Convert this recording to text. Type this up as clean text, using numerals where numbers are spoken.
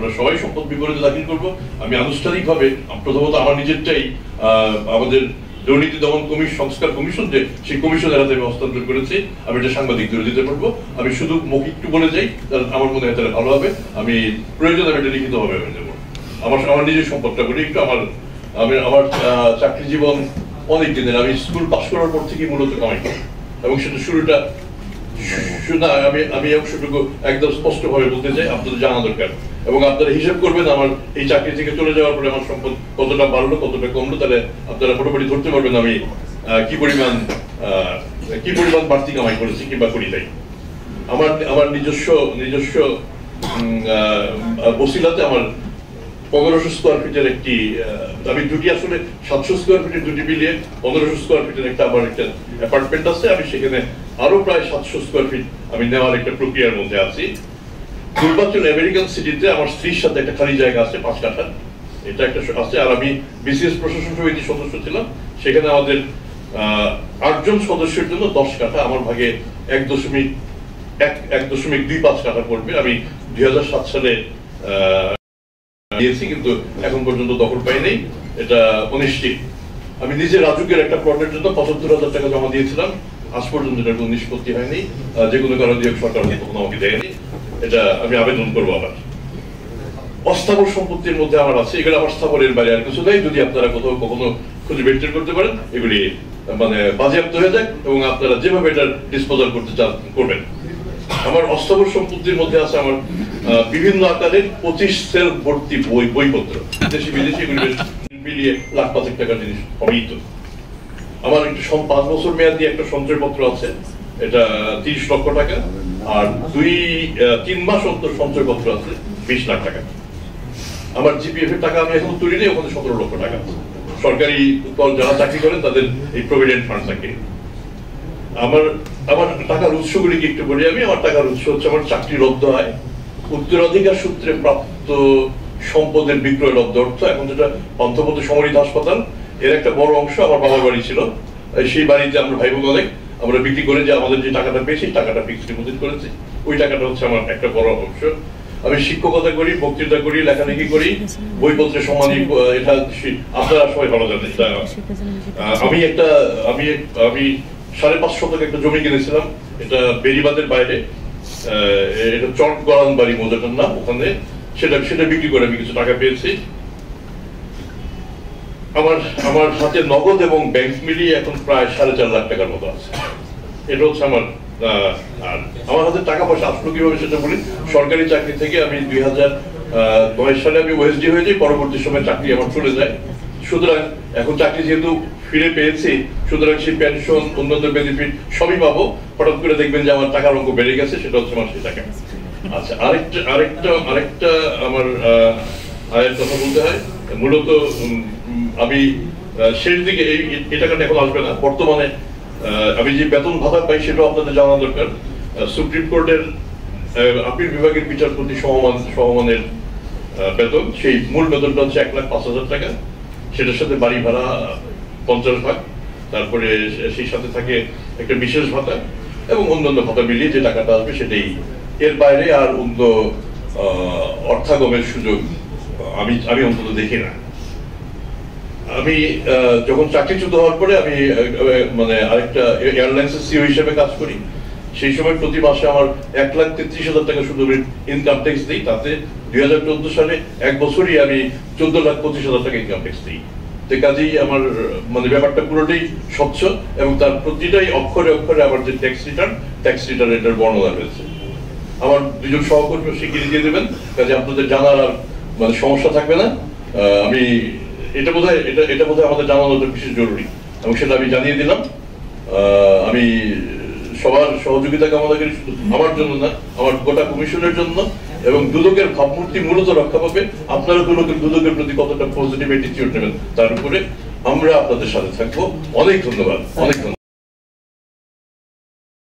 আমরা সবাই সম্পদ বিবরণী দাখিল করব। আমি আনুষ্ঠানিকভাবে প্রথমত আমার নিজেরটাই আমাদের দুর্নীতি দমন সংস্কার কমিশন, যে সেই কমিশনের হাতে আমি হস্তান্তর করেছি, আমি এটা সাংবাদিকদের দিতে পারবো। আমি শুধু মুখে একটু বলে যাই, আমার মনে হয় তাহলে ভালো হবে। আমি প্রয়োজন আমি এটা লিখিতভাবে আমি দেবো। আমার নিজের সম্পদটা বলি একটু। আমার চাকরি জীবন অনেক দিনের। আমি স্কুল পাশ করার পর থেকে মূলত কামাই করি, এবং সেটা শুরুটা আমি অংশটুকু একদম স্পষ্টভাবে বলতে চাই, আপনাদের জানা দরকার। এবং আপনারা হিসাব করবেন আমার এই চাকরি থেকে চলে যাওয়ার পরে আমার সম্পদ কতটা বাড়লো কতটা কমলো, তাহলে আপনারা মোটামুটি ধরতে পারবেন আমি কি পরিমাণ বাড়তি কামাই করেছি কিংবা করি নাই। আমার নিজস্ব বসিলাতে আমার 1500 স্কোয়ার ফিটের একটি, আমি দুটি আসলে 700 স্কোয়ার ফিটের দুটি মিলিয়ে 1500 স্কোয়ার ফিটের আমার একটা অ্যাপার্টমেন্ট আছে। আমি সেখানে আরো প্রায় 700 স্কোয়ার ফিট আমি নেওয়ার একটা প্রক্রিয়ার মধ্যে আছি। পূর্বাঞ্চল আমেরিকান সিটিতে আমার স্ত্রীর সাথে একটা খালি জায়গা আছে 5 কাঠা, এটা একটা আছে। আর আমি বিসিএস প্রশাসন সমিতির সদস্য ছিলাম, সেখানে আমাদের 8 জন সদস্যের জন্য 10 কাঠা, আমার ভাগে 1.25 কাঠা পড়বে। আমি 2007 সালে দিয়েছি, কিন্তু এখন পর্যন্ত দখল পাই নাই। এটা অনিশ্চিত। আমি নিজে রাজুকের একটা প্লটের জন্য 75,000 টাকা জমা দিয়েছিলাম, আজ পর্যন্ত এটা কোনো নিষ্পত্তি হয়নি। যে কোনো কারণে সরকার কখনো আমাকে দেয়নি, এটা আমি আবেদন করবো। আবার অস্থাবর সম্পত্তির মধ্যে আমার আছে, এগুলো আমার স্থাবরের বাইরে আর কিছু নেই। যদি আপনারা কোথাও কখনো খুঁজে বের করতে পারেন, এগুলি মানে বাজেয়াপ্ত হয়ে যায়, এবং আপনারা যেভাবে এটা ডিসপোজাল করতে চান করবেন। আমার অস্থাবর সম্পত্তির মধ্যে আছে আমার বিভিন্ন আকারের 25 সেল ভর্তি বইপত্র, দেশি বিদেশি, এগুলি মিলিয়ে লাখ 5 টাকার জিনিস হবেই তো। আমার একটু 5 বছর মেয়াদি একটা সঞ্চয়পত্র আছে, এটা 30 লক্ষ টাকা। আর 2-3 মাস অন্তর সঞ্চয়পত্র আছে 20 লাখ টাকা। আমার জিপিএফ এর টাকা আমি এখন তুলি নেই, ওখানে 17 লক্ষ টাকা। সরকারি যারা চাকরি করেন তাদের এই প্রভিডেন্ট ফান্ড থাকে। আমার টাকার উৎসগুলি কি একটু বলি। আমার টাকার উৎস হচ্ছে আমার চাকরি লব্ধ আয়, উত্তরাধিকার সূত্রে প্রাপ্ত সম্পদের বিক্রয় লব্ধ অর্থ। এখন যেটা পান্থপথ সমরিত হাসপাতাল, এর একটা বড় অংশ আমার বাবার বাড়ি ছিল। সেই বাড়িতে আমরা ভাই বোন অনেক আমরা বিক্রি করে যে আমাদের যে টাকাটা পেয়েছি, টাকাটা ফিক্সড ডিপোজিট করেছি, ওই টাকাটা হচ্ছে আমার একটা বড় অংশ। আমি শিক্ষকতা করি, বক্তৃতা করি, লেখালেখি করি, বইপত্রের সম্মানী, এটা আপনারা সবাই ভালো জানেন। আমি 5.5 শতক একটা জমি কিনেছিলাম, এটা বেরিবাদের বাইরে, এটা চট গড়ান বাড়ি মৌজাটার নাম, ওখানে সেটা বিক্রি করে আমি কিছু টাকা পেয়েছি। আমার হাতে নগদ এবং ব্যাংক মিলিয়ে এখন প্রায় 4.5 লাখ টাকার মতো আছে। এটা হচ্ছে আমার হাতে টাকা পয়সা আসলো কিভাবে সেটা বলি। সরকারি চাকরি থেকে আমি 2009 সালে আমি ওএসডি হয়ে যাই, পরবর্তী সময় চাকরি আমার চলে যায়। সুতরাং এখন চাকরি যেহেতু ফিরে পেয়েছি, সুতরাং সেই পেনশন, অন্যান্য বেনিফিট সবই পাবো। হঠাৎ করে দেখবেন যে আমার টাকার অঙ্ক বেড়ে গেছে, সেটা হচ্ছে আমার সেই টাকা। আচ্ছা, আরেকটা আমার আয়ের কথা বলতে হয়। মূলত আমি শেষ দিকে এই টাকাটা এখন আসবে না। বর্তমানে আমি যে বেতন ভাতা পাই সেটাও আপনাদের জানা দরকার। সুপ্রিম কোর্টের আপিল বিভাগের বিচারপতি সমমানের বেতন, সেই মূল বেতনটা হচ্ছে 1,05,000 টাকা। সেটার সাথে বাড়ি ভাড়া 50 ভাগ, তারপরে সেই সাথে থাকে একটা বিশেষ ভাতা এবং অন্যান্য ভাতা মিলিয়ে যে টাকাটা আসবে সেটাই। এর বাইরে আর অন্য অর্থাগমের সুযোগ আমি অন্তত দেখি না। আমি যখন চাকরিচ্যুত হওয়ার পরে আমি মানে আরেকটা এয়ারলাইন্সের সিও হিসেবে কাজ করি। সেই সময় প্রতি মাসে আমার 1,33,000 টাকা শুধু ইনকাম ট্যাক্স দিই। তাতে 2014 সালে এক বছরই আমি 14,25,000 টাকা ইনকাম ট্যাক্স দিই। তো কাজেই আমার মানে ব্যাপারটা পুরোটাই স্বচ্ছ, এবং তার প্রতিটাই অক্ষরে অক্ষরে আমার যে ট্যাক্স রিটার্ন এটার বর্ণনা রয়েছে। আমার 2 জন সহকর্মী স্বীকৃতি দিয়ে দেবেন, কাজে আপনাদের জানার আর মানে সমস্যা থাকবে না। আমি এটা বোধহয় আমাদের জানানোটা বিশেষ জরুরি, এবং সেটা আমি জানিয়ে দিলাম। আমি সবার সহযোগিতা কামনা করি, শুধু আমার জন্য না, আমার গোটা কমিশনের জন্য। এবং দুদকের ভাবমূর্তি মূলত রক্ষা পাবে। আপনারা দুদকের প্রতি কতটা পজিটিভ অ্যাটিটিউড নেবেন তার উপরে আমরা আপনাদের সাথে থাকবো। অনেক ধন্যবাদ।